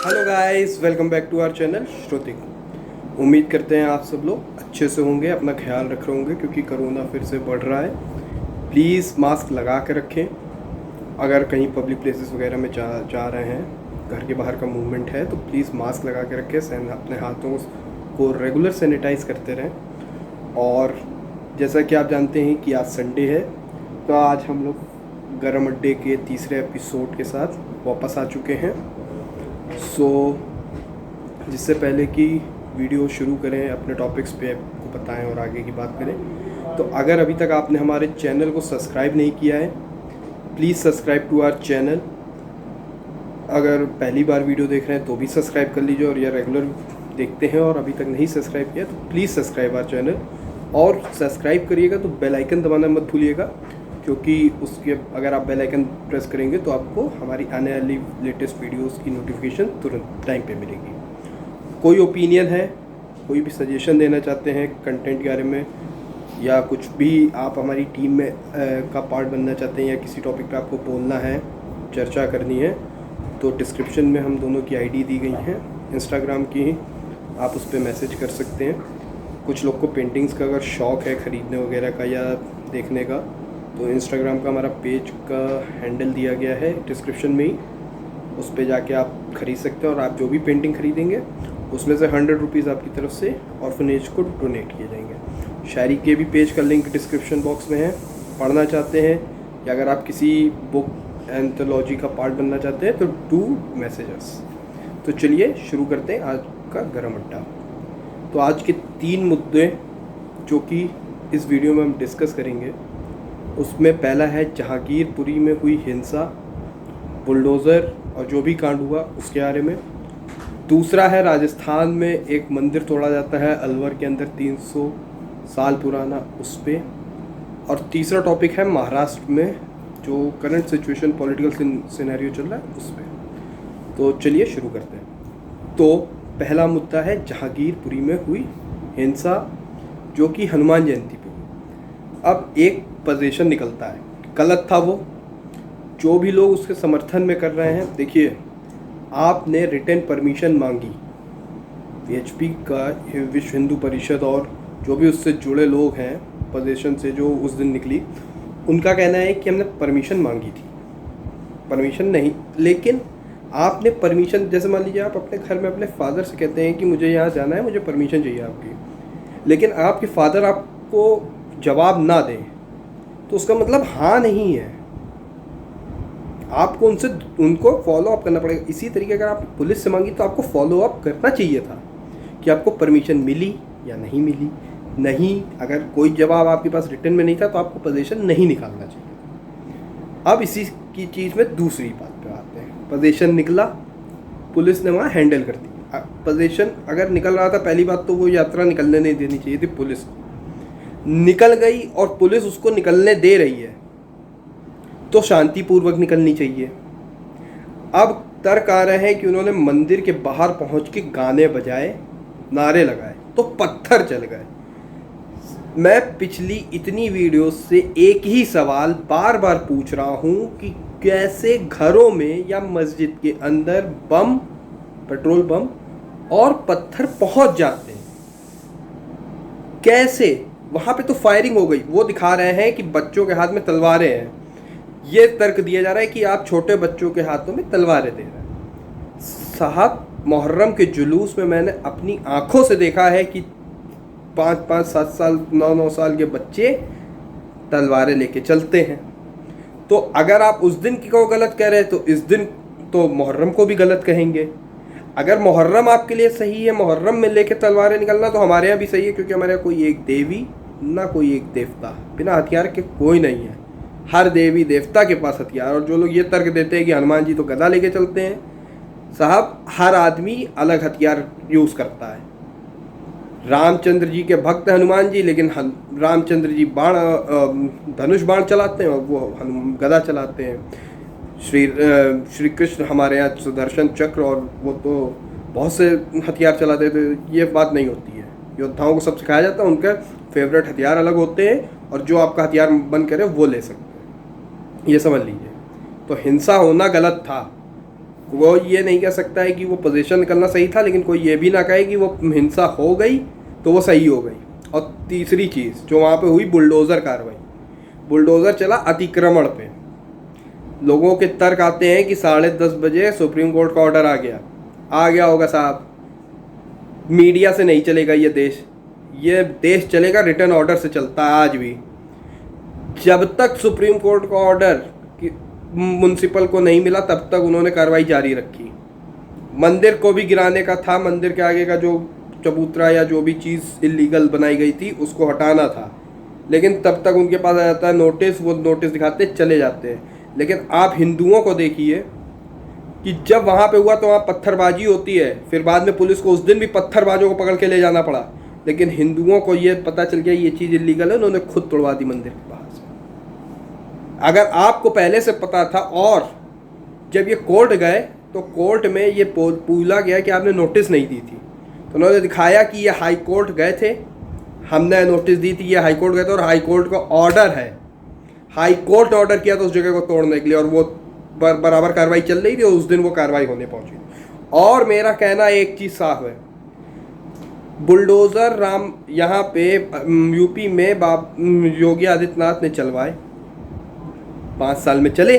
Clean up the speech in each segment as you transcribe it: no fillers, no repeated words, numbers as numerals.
Hello guys, welcome back to our channel Shruti. उम्मीद करते हैं आप सब लोग अच्छे से होंगे, अपना ख्याल रख रहे होंगे क्योंकि कोरोना फिर से बढ़ रहा है। प्लीज़ मास्क लगा के रखें। अगर कहीं पब्लिक प्लेसेस वगैरह में जा रहे हैं, घर के बाहर का मूवमेंट है तो प्लीज़ मास्क लगा के रखें। अपने हाथों को रेगुलर सैनिटाइज करते रहें। और जैसा कि आप जानते हैं कि आज संडे है, तो आज हम लोग गरम अड्डे के तीसरे एपिसोड के साथ वापस आ चुके हैं। जिससे पहले कि वीडियो शुरू करें, अपने टॉपिक्स पे आपको बताएं और आगे की बात करें, तो अगर अभी तक आपने हमारे चैनल को सब्सक्राइब नहीं किया है, please subscribe to our channel. अगर पहली बार वीडियो देख रहे हैं तो भी सब्सक्राइब कर लीजिए, और या रेगुलर देखते हैं और अभी तक नहीं सब्सक्राइब किया तो प्लीज़ सब्सक्राइब आवर चैनल। और सब्सक्राइब करिएगा तो बेल आइकन दबाना मत भूलिएगा, क्योंकि उसके अगर आप बेल आइकन प्रेस करेंगे तो आपको हमारी आने वाली लेटेस्ट वीडियोस की नोटिफिकेशन तुरंत टाइम पे मिलेगी। कोई ओपिनियन है, कोई भी सजेशन देना चाहते हैं कंटेंट के बारे में, या कुछ भी आप हमारी टीम में का पार्ट बनना चाहते हैं, या किसी टॉपिक पे आपको बोलना है, चर्चा करनी है, तो डिस्क्रिप्शन में हम दोनों की आईडी दी गई हैं इंस्टाग्राम की, आप उस पर मैसेज कर सकते हैं। कुछ लोग को पेंटिंग्स का अगर शौक़ है ख़रीदने वगैरह का या देखने का, तो इंस्टाग्राम का हमारा पेज का हैंडल दिया गया है डिस्क्रिप्शन में ही, उस पर जाके आप ख़रीद सकते हैं। और आप जो भी पेंटिंग ख़रीदेंगे उसमें से 100 रुपीज़ आपकी तरफ से ऑर्फनेज को डोनेट किए जाएंगे। शायरी के भी पेज का लिंक डिस्क्रिप्शन बॉक्स में है। पढ़ना चाहते हैं या अगर आप किसी बुक एंथोलॉजी का पार्ट बनना चाहते हैं तो डू मैसेजर्स। तो चलिए शुरू करते हैं आज का गरम अड्डा। तो आज के 3 मुद्दे जो कि इस वीडियो में हम डिस्कस करेंगे, उसमें पहला है जहांगीरपुरी में हुई हिंसा, बुलडोज़र और जो भी कांड हुआ उसके बारे में। दूसरा है राजस्थान में एक मंदिर तोड़ा जाता है अलवर के अंदर, 300 साल पुराना, उस पर। और तीसरा टॉपिक है महाराष्ट्र में जो करंट सिचुएशन, पॉलिटिकल सिनेरियो चल रहा है, उस पर। तो चलिए शुरू करते हैं। तो पहला मुद्दा है जहांगीरपुरी में हुई हिंसा, जो कि हनुमान जयंती पे हुई। अब एक पोजीशन निकलता है, गलत था वो, जो भी लोग उसके समर्थन में कर रहे हैं। देखिए, आपने रिटन परमिशन मांगी, वीएचपी का, विश्व हिंदू परिषद और जो भी उससे जुड़े लोग हैं पोजीशन से जो उस दिन निकली, उनका कहना है कि हमने परमिशन मांगी थी, परमिशन नहीं। लेकिन आपने परमिशन, जैसे मान लीजिए आप अपने घर में अपने फादर से कहते हैं कि मुझे यहाँ जाना है, मुझे परमिशन चाहिए आपकी, लेकिन आपके फादर आपको जवाब ना दें, तो उसका मतलब हाँ नहीं है। आपको उनको फॉलो अप करना पड़ेगा। इसी तरीके अगर आप पुलिस से मांगी तो आपको फॉलो अप करना चाहिए था कि आपको परमिशन मिली या नहीं मिली। नहीं, अगर कोई जवाब आपके पास रिटर्न में नहीं था तो आपको पोजीशन नहीं निकालना चाहिए। अब इसी की चीज़ में दूसरी बात पे आते हैं। पोजीशन निकला, पुलिस ने वहाँ हैंडल कर दी। पोजीशन अगर निकल रहा था, पहली बात तो वो यात्रा निकलने नहीं देनी चाहिए थी पुलिस को। निकल गई और पुलिस उसको निकलने दे रही है तो शांतिपूर्वक निकलनी चाहिए। अब तर्क आ रहे हैं कि उन्होंने मंदिर के बाहर पहुंच के गाने बजाए, नारे लगाए, तो पत्थर चल गए। मैं पिछली इतनी वीडियो से एक ही सवाल बार बार पूछ रहा हूं कि कैसे घरों में या मस्जिद के अंदर बम, पेट्रोल बम और पत्थर पहुंच जाते हैं, कैसे? वहां पे तो फायरिंग हो गई, वो दिखा रहे हैं कि बच्चों के हाथ में तलवारें हैं। ये तर्क दिया जा रहा है कि आप छोटे बच्चों के हाथों में तलवारें दे रहे हैं। साहब, मुहर्रम के जुलूस में मैंने अपनी आंखों से देखा है कि 5-5, 7 साल, 9-9 साल के बच्चे तलवारें लेके चलते हैं। तो अगर आप उस दिन को गलत कह रहे हैं तो इस दिन तो मुहर्रम को भी गलत कहेंगे। अगर मुहर्रम आपके लिए सही है, मुहर्रम में लेके तलवारें निकलना, तो हमारे यहाँ भी सही है, क्योंकि हमारे यहाँ कोई एक देवी ना कोई एक देवता, बिना हथियार के कोई नहीं है। हर देवी देवता के पास हथियार। और जो लोग ये तर्क देते हैं कि हनुमान जी तो गदा लेके चलते हैं, साहब, हर आदमी अलग हथियार यूज़ करता है। रामचंद्र जी के भक्त हनुमान जी, लेकिन रामचंद्र जी धनुष बाण चलाते हैं और वो गदा चलाते हैं। श्री कृष्ण हमारे यहाँ सुदर्शन चक्र, और वो तो बहुत से हथियार चलाते थे। ये बात नहीं होती है। योद्धाओं को सब सिखाया जाता है, उनके फेवरेट हथियार अलग होते हैं, और जो आपका हथियार बन करे वो ले सकते हैं, ये समझ लीजिए। तो हिंसा होना गलत था, वो ये नहीं कह सकता है कि वो पोजीशन निकलना सही था, लेकिन कोई ये भी ना कहे कि वो हिंसा हो गई तो वो सही हो गई। और तीसरी चीज़ जो वहाँ पे हुई, बुलडोज़र कार्रवाई। बुलडोज़र चला अतिक्रमण पे। लोगों के तर्क आते हैं कि 10:30 बजे सुप्रीम कोर्ट का ऑर्डर आ गया होगा साहब। मीडिया से नहीं चलेगा ये देश चलेगा रिटर्न ऑर्डर से चलता है आज भी। जब तक सुप्रीम कोर्ट का ऑर्डर म्युनिसिपल को नहीं मिला तब तक उन्होंने कार्रवाई जारी रखी। मंदिर को भी गिराने का था, मंदिर के आगे का जो चबूतरा या जो भी चीज़ इलीगल बनाई गई थी उसको हटाना था, लेकिन तब तक उनके पास आ जाता है नोटिस, वो नोटिस दिखाते चले जाते हैं। लेकिन आप हिंदुओं को देखिए कि जब वहाँ पे हुआ तो वहाँ पत्थरबाजी होती है, फिर बाद में पुलिस को उस दिन भी पत्थरबाजों को पकड़ के ले जाना पड़ा, लेकिन हिंदुओं को ये पता चल गया ये चीज़ इलीगल है, उन्होंने खुद तोड़वा दी मंदिर के बाहर से। अगर आपको पहले से पता था और जब ये कोर्ट गए तो कोर्ट में ये पूछा गया कि आपने नोटिस नहीं दी थी, तो उन्होंने दिखाया कि ये हाई कोर्ट गए थे, हमने नोटिस दी थी, ये हाई कोर्ट गए थे और हाई कोर्ट का ऑर्डर है, हाई कोर्ट ने ऑर्डर किया था उस जगह को तोड़ने के लिए, और वो बराबर कार्रवाई चल रही थी और उस दिन वो कार्रवाई होने पहुंची। और मेरा कहना एक चीज़ साफ है, बुलडोज़र यहाँ पे यूपी में योगी आदित्यनाथ ने चलवाए, 5 साल में चले,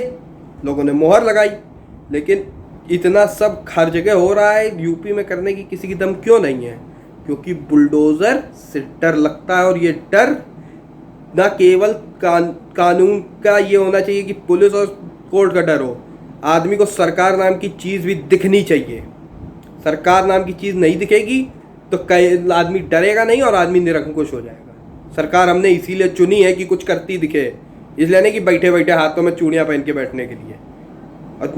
लोगों ने मोहर लगाई, लेकिन इतना सब हर जगह हो रहा है, यूपी में करने की किसी की दम क्यों नहीं है? क्योंकि बुलडोज़र से डर लगता है, और ये डर ना केवल कानून का ये होना चाहिए कि पुलिस और कोर्ट का डर हो, आदमी को सरकार नाम की चीज़ भी दिखनी चाहिए। सरकार नाम की चीज़ नहीं दिखेगी तो कई आदमी डरेगा नहीं और आदमी निरंकुश हो जाएगा। सरकार हमने इसीलिए चुनी है कि कुछ करती दिखे, इसलिए नहीं कि बैठे बैठे हाथों में चूड़ियाँ पहन के बैठने के लिए। और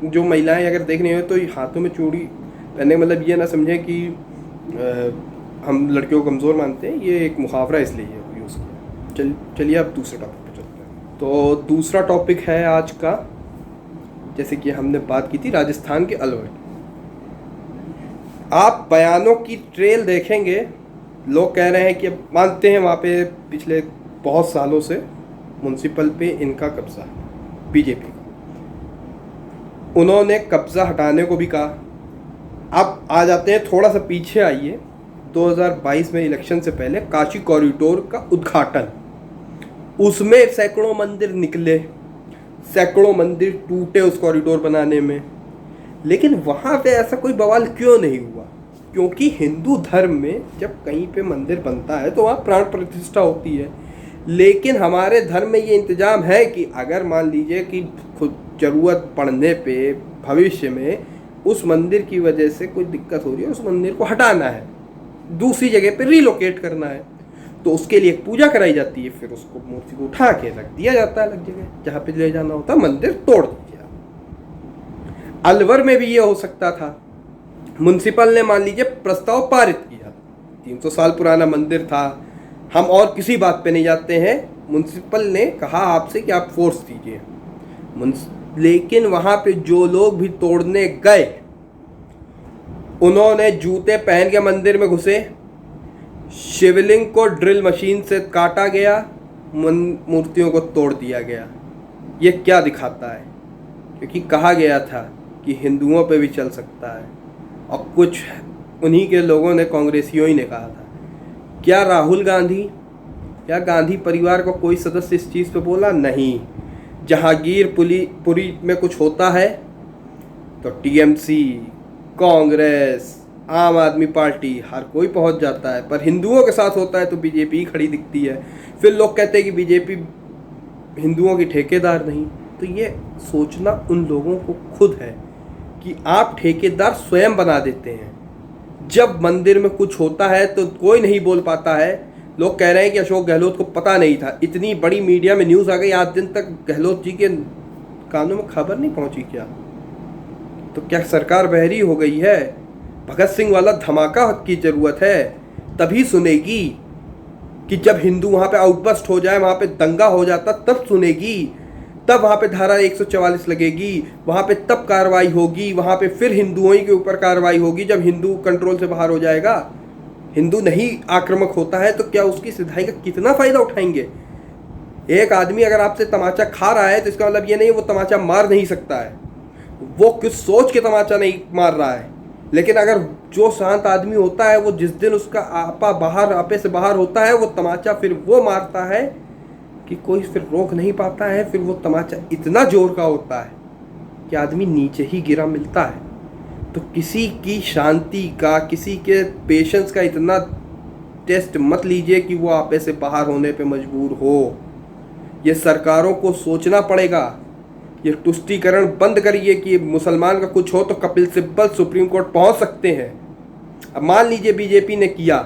जो महिलाएं अगर देख रही हो तो हाथों में चूड़ी पहनने मतलब ये ना समझें कि हम लड़कियों को कमज़ोर मानते हैं, ये एक मुहावरा इसलिए यूज़ किया। चलिए अब दूसरे टॉपिक पे चलते हैं। तो दूसरा टॉपिक है आज का, जैसे कि हमने बात की थी राजस्थान के अलवर। आप बयानों की ट्रेल देखेंगे, लोग कह रहे हैं कि अब मानते हैं वहाँ पे पिछले बहुत सालों से म्युनिसिपल पे इनका कब्जा है, बीजेपी का। उन्होंने कब्जा हटाने को भी कहा। अब आ जाते हैं, थोड़ा सा पीछे आइए, 2022 में इलेक्शन से पहले काशी कॉरिडोर का उद्घाटन, उसमें सैकड़ों मंदिर निकले, सैकड़ों मंदिर टूटे उस कॉरिडोर बनाने में, लेकिन वहाँ पे ऐसा कोई बवाल क्यों नहीं हुआ? क्योंकि हिंदू धर्म में जब कहीं पे मंदिर बनता है तो वहाँ प्राण प्रतिष्ठा होती है। लेकिन हमारे धर्म में ये इंतजाम है कि अगर मान लीजिए कि खुद ज़रूरत पड़ने पे भविष्य में उस मंदिर की वजह से कोई दिक्कत हो रही है, उस मंदिर को हटाना है, दूसरी जगह पे रिलोकेट करना है, तो उसके लिए एक पूजा कराई जाती है, फिर उसको मूर्ति को उठा के रख दिया जाता है अलग जगह, जहाँ पे ले जाना होता है मंदिर तोड़ दीजिए। अलवर में भी ये हो सकता था, म्युनिसिपल ने मान लीजिए प्रस्ताव पारित किया, 300 साल पुराना मंदिर था, हम और किसी बात पे नहीं जाते हैं, म्युनिसिपल ने कहा आपसे कि आप फोर्स दीजिए, लेकिन वहाँ पे जो लोग भी तोड़ने गए उन्होंने जूते पहन के मंदिर में घुसे, शिवलिंग को ड्रिल मशीन से काटा गया, मूर्तियों को तोड़ दिया गया। ये क्या दिखाता है? क्योंकि कहा गया था कि हिंदुओं पे भी चल सकता है, और कुछ उन्हीं के लोगों ने, कांग्रेसियों ही ने कहा था। क्या राहुल गांधी या गांधी परिवार को कोई सदस्य इस चीज़ पे बोला? नहीं। जहांगीरपुरी में कुछ होता है तो टीएमसी, कांग्रेस, आम आदमी पार्टी, हर कोई पहुंच जाता है, पर हिंदुओं के साथ होता है तो बीजेपी खड़ी दिखती है। फिर लोग कहते हैं कि बीजेपी हिंदुओं की ठेकेदार नहीं। तो ये सोचना उन लोगों को खुद है कि आप ठेकेदार स्वयं बना देते हैं। जब मंदिर में कुछ होता है तो कोई नहीं बोल पाता है। लोग कह रहे हैं कि अशोक गहलोत को पता नहीं था, इतनी बड़ी मीडिया में न्यूज़ आ गई, आज दिन तक गहलोत जी के कानों में खबर नहीं पहुंची क्या? तो क्या सरकार बहरी हो गई है? भगत सिंह वाला धमाका की ज़रूरत है, तभी सुनेगी कि जब हिंदू वहाँ पे आउटबस्ट हो जाए, वहाँ पे दंगा हो जाता, तब सुनेगी, तब वहाँ पे धारा 144 लगेगी, वहाँ पे तब कार्रवाई होगी, वहाँ पे फिर हिंदुओं ही के ऊपर कार्रवाई होगी जब हिंदू कंट्रोल से बाहर हो जाएगा। हिंदू नहीं आक्रामक होता है तो क्या उसकी सिधाई का कितना फ़ायदा उठाएंगे? एक आदमी अगर आपसे तमाचा खा रहा है तो इसका मतलब ये नहीं वो तमाचा मार नहीं सकता है, वो कुछ सोच के तमाचा नहीं मार रहा है। लेकिन अगर जो शांत आदमी होता है वो जिस दिन उसका आपे से बाहर होता है, वो तमाचा फिर वो मारता है कि कोई फिर रोक नहीं पाता है। फिर वो तमाचा इतना जोर का होता है कि आदमी नीचे ही गिरा मिलता है। तो किसी की शांति का, किसी के पेशेंस का इतना टेस्ट मत लीजिए कि वो आपे से बाहर होने पे मजबूर हो। ये सरकारों को सोचना पड़ेगा। ये तुष्टीकरण बंद करिए कि मुसलमान का कुछ हो तो कपिल सिब्बल सुप्रीम कोर्ट पहुंच सकते हैं। अब मान लीजिए बीजेपी ने किया,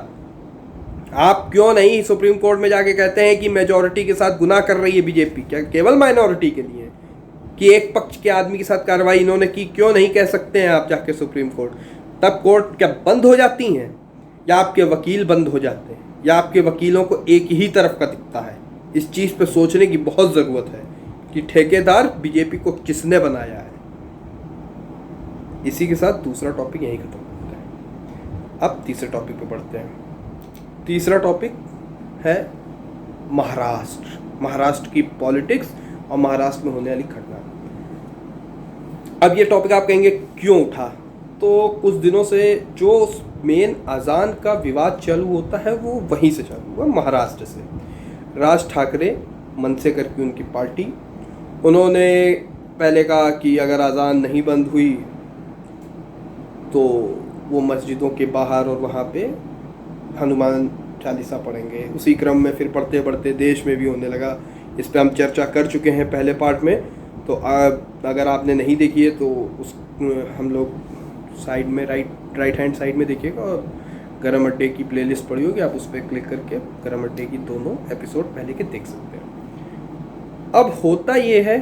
आप क्यों नहीं सुप्रीम कोर्ट में जाके कहते हैं कि मेजॉरिटी के साथ गुनाह कर रही है बीजेपी? क्या केवल माइनॉरिटी के लिए कि एक पक्ष के आदमी के साथ कार्रवाई इन्होंने की? क्यों नहीं कह सकते हैं आप जाके सुप्रीम कोर्ट? तब कोर्ट क्या बंद हो जाती हैं, या आपके वकील बंद हो जाते हैं, या आपके वकीलों को एक ही तरफ का दिखता है? इस चीज़ पे सोचने की बहुत ज़रूरत है कि ठेकेदार बीजेपी को किसने बनाया है। इसी के साथ दूसरा टॉपिक यहीं खत्म करते हैं। अब तीसरे टॉपिक पे बढ़ते हैं। तीसरा टॉपिक है महाराष्ट्र। महाराष्ट्र की पॉलिटिक्स और महाराष्ट्र में होने वाली घटना। अब ये टॉपिक आप कहेंगे क्यों उठा? तो कुछ दिनों से जो मेन अजान का विवाद चालू होता है वो वहीं से चालू हुआ, महाराष्ट्र से। राज ठाकरे, मनसेकर की उनकी पार्टी, उन्होंने पहले कहा कि अगर अजान नहीं बंद हुई तो वो मस्जिदों के बाहर और वहाँ पे हनुमान चालीसा पढ़ेंगे। उसी क्रम में फिर पढ़ते पढ़ते देश में भी होने लगा। इस पे हम चर्चा कर चुके हैं पहले पार्ट में, तो अगर आपने नहीं देखी है तो उस हम लोग साइड में राइट हैंड साइड में देखिएगा, और गरम अड्डे की प्लेलिस्ट पड़ी होगी, आप उस पर क्लिक करके गरम अड्डे की दोनों एपिसोड पहले के देख सकते हैं। अब होता ये है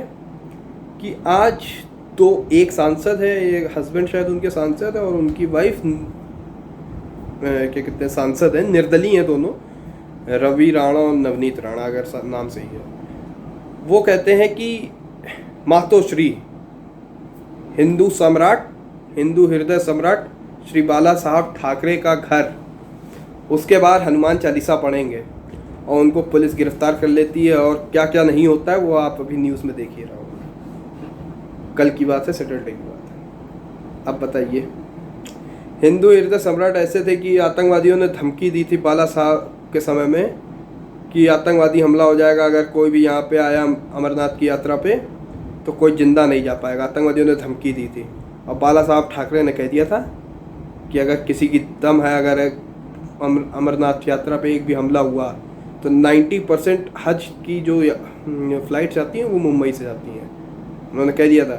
कि आज तो एक सांसद है, एक हस्बैंड शायद उनके सांसद है और उनकी वाइफ क्या कहते हैं सांसद है, निर्दलीय हैं दोनों, रवि राणा और नवनीत राणा अगर नाम सही है। वो कहते हैं कि मातोश्री हिंदू सम्राट, हिंदू हृदय सम्राट श्री बाला साहब ठाकरे का घर, उसके बाद हनुमान चालीसा पढ़ेंगे और उनको पुलिस गिरफ्तार कर लेती है, और क्या क्या नहीं होता है वो आप अभी न्यूज़ में देख ही रहे होंगे। कल की बात है, सैटरडे की बात है। अब बताइए, हिंदू हृदय सम्राट ऐसे थे कि आतंकवादियों ने धमकी दी थी बाला साहब के समय में कि आतंकवादी हमला हो जाएगा, अगर कोई भी यहाँ पे आया अमरनाथ की यात्रा पे तो कोई जिंदा नहीं जा पाएगा। आतंकवादियों ने धमकी दी थी, और बाला साहब ठाकरे ने कह दिया था कि अगर किसी की दम है, अगर अमरनाथ यात्रा पे एक भी हमला हुआ तो 90% हज की जो फ़्लाइट्स आती हैं वो मुंबई से जाती हैं। उन्होंने कह दिया था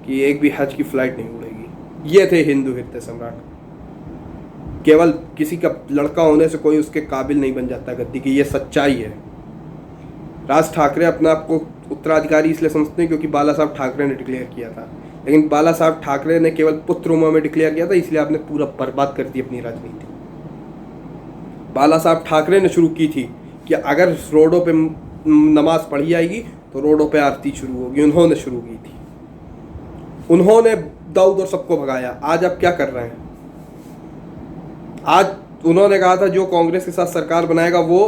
कि एक भी हज की फ़्लाइट नहीं उड़ेगी। ये थे हिंदू हृदय सम्राट। केवल किसी का लड़का होने से कोई उसके काबिल नहीं बन जाता गद्दी की, ये सच्चाई है। राज ठाकरे अपने आप को उत्तराधिकारी इसलिए समझते हैं क्योंकि बाला साहब ठाकरे ने डिक्लेयर किया था, लेकिन बाला साहब ठाकरे ने केवल पुत्र उमा में डिक्लेयर किया था, इसलिए आपने पूरा बर्बाद कर दी अपनी राजनीति। बाला साहब ठाकरे ने शुरू की थी कि अगर रोडों पे नमाज पढ़ी जाएगी तो रोडों पे आरती शुरू होगी, उन्होंने शुरू की थी। उन्होंने दाऊद और सबको भगाया। आज आप क्या कर रहे हैं? आज उन्होंने कहा था जो कांग्रेस के साथ सरकार बनाएगा वो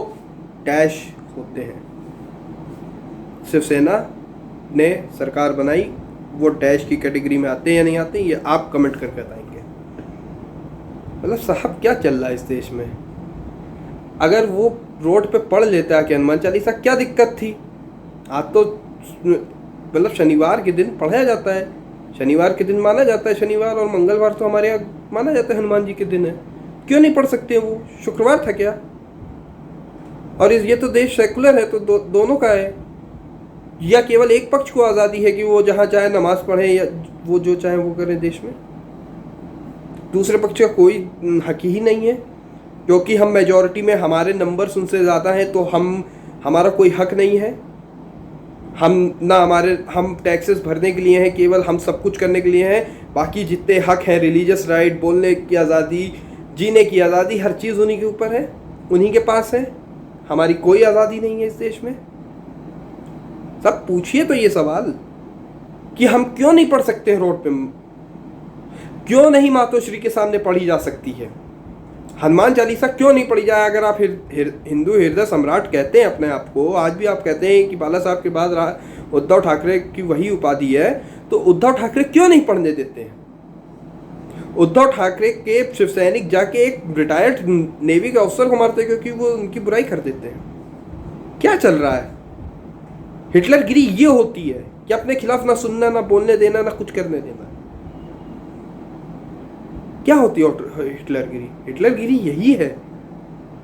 डैश होते हैं। शिवसेना ने सरकार बनाई, वो डैश की कैटेगरी में आते हैं या नहीं आते, ये आप कमेंट करके बताएंगे। मतलब साहब क्या चल रहा है इस देश में? अगर वो रोड पे पढ़ लेता है कि हनुमान चालीसा, क्या दिक्कत थी? आज तो मतलब शनिवार के दिन पढ़ाया जाता है, शनिवार के दिन माना जाता है, शनिवार और मंगलवार तो हमारे यहाँ माना जाता है हनुमान जी के दिन है। क्यों नहीं पढ़ सकते? वो शुक्रवार था क्या? और ये तो देश सेकुलर है, तो दोनों का है। या केवल एक पक्ष को आज़ादी है कि वो जहाँ चाहे नमाज पढ़े या वो जो चाहे वो करे देश में? दूसरे पक्ष का कोई हक ही नहीं है क्योंकि हम मेजॉरिटी में, हमारे नंबर्स उनसे ज़्यादा हैं, तो हमारा कोई हक नहीं है। हम टैक्सेस भरने के लिए हैं, केवल हम सब कुछ करने के लिए हैं। बाकी जितने हक हैं, रिलीजियस राइट, बोलने की आज़ादी, जीने की आज़ादी, हर चीज़ उन्हीं के ऊपर है, उन्हीं के पास है। हमारी कोई आज़ादी नहीं है इस देश में। सब पूछिए तो ये सवाल कि हम क्यों नहीं पढ़ सकते हैं रोड पे? क्यों नहीं मातोश्री के सामने पढ़ी जा सकती है? हनुमान चालीसा क्यों नहीं पढ़ी जाए? अगर आप हिंदू हृदय सम्राट कहते हैं अपने आप को, आज भी आप कहते हैं कि बाला साहब के बाद उद्धव ठाकरे की वही उपाधि है, तो उद्धव ठाकरे क्यों नहीं पढ़ने देते हैं? उद्धव ठाकरे के शिवसैनिक जाके एक रिटायर्ड नेवी के अफसर को मारते हैं क्योंकि वो उनकी बुराई कर देते हैं। क्या चल रहा है? हिटलरगिरी ये होती है कि अपने खिलाफ ना सुनना, ना बोलने देना, ना कुछ करने देना। क्या होती है हिटलरगिरी? हिटलरगिरी यही है।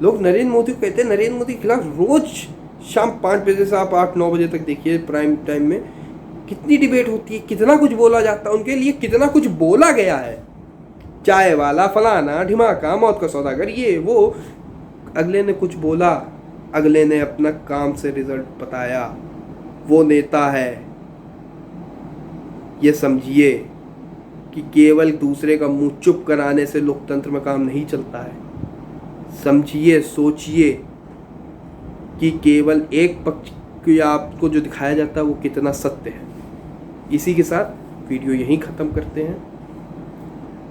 लोग नरेंद्र मोदी को कहते हैं, नरेंद्र मोदी के खिलाफ रोज शाम 5 बजे से आप 8-9 बजे तक देखिए प्राइम टाइम में कितनी डिबेट होती है, कितना कुछ बोला जाता है, उनके लिए कितना कुछ बोला गया है। चाय वाला, फलाना ढिमाका, मौत का सौदागर, ये वो। अगले ने कुछ बोला, अगले ने अपना काम से रिजल्ट बताया, वो नेता है। ये समझिए कि केवल दूसरे का मुंह चुप कराने से लोकतंत्र में काम नहीं चलता है। समझिए, सोचिए कि केवल एक पक्ष को आपको जो दिखाया जाता है वो कितना सत्य है। इसी के साथ वीडियो यहीं ख़त्म करते हैं।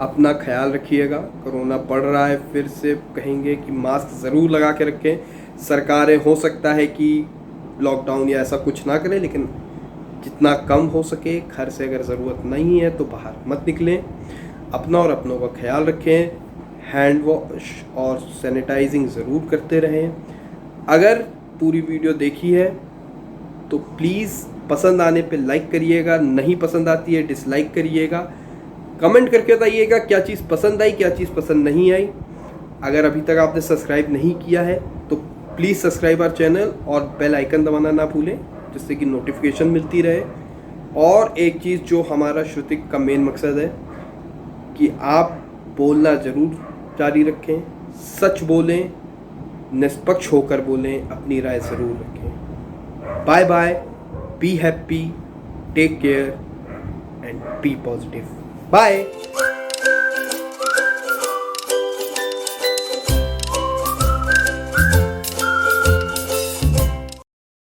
अपना ख्याल रखिएगा। कोरोना बढ़ रहा है, फिर से कहेंगे कि मास्क ज़रूर लगा के रखें। सरकारें हो सकता है कि लॉकडाउन या ऐसा कुछ ना करें, लेकिन जितना कम हो सके, घर से अगर ज़रूरत नहीं है तो बाहर मत निकलें। अपना और अपनों का ख्याल रखें। हैंड वॉश और सैनिटाइजिंग ज़रूर करते रहें। अगर पूरी वीडियो देखी है तो प्लीज़ पसंद आने पे लाइक करिएगा, नहीं पसंद आती है डिसलाइक करिएगा। कमेंट करके बताइएगा क्या चीज़ पसंद आई, क्या चीज़ पसंद नहीं आई। अगर अभी तक आपने सब्सक्राइब नहीं किया है तो प्लीज़ सब्सक्राइब आवर चैनल और बेल आइकन दबाना ना भूलें, जिससे कि नोटिफिकेशन मिलती रहे। और एक चीज़ जो हमारा श्रुतिक का मेन मकसद है कि आप बोलना ज़रूर जारी रखें, सच बोलें, निष्पक्ष होकर बोलें, अपनी राय ज़रूर रखें। Bye bye, be happy, take care and be positive. Bye.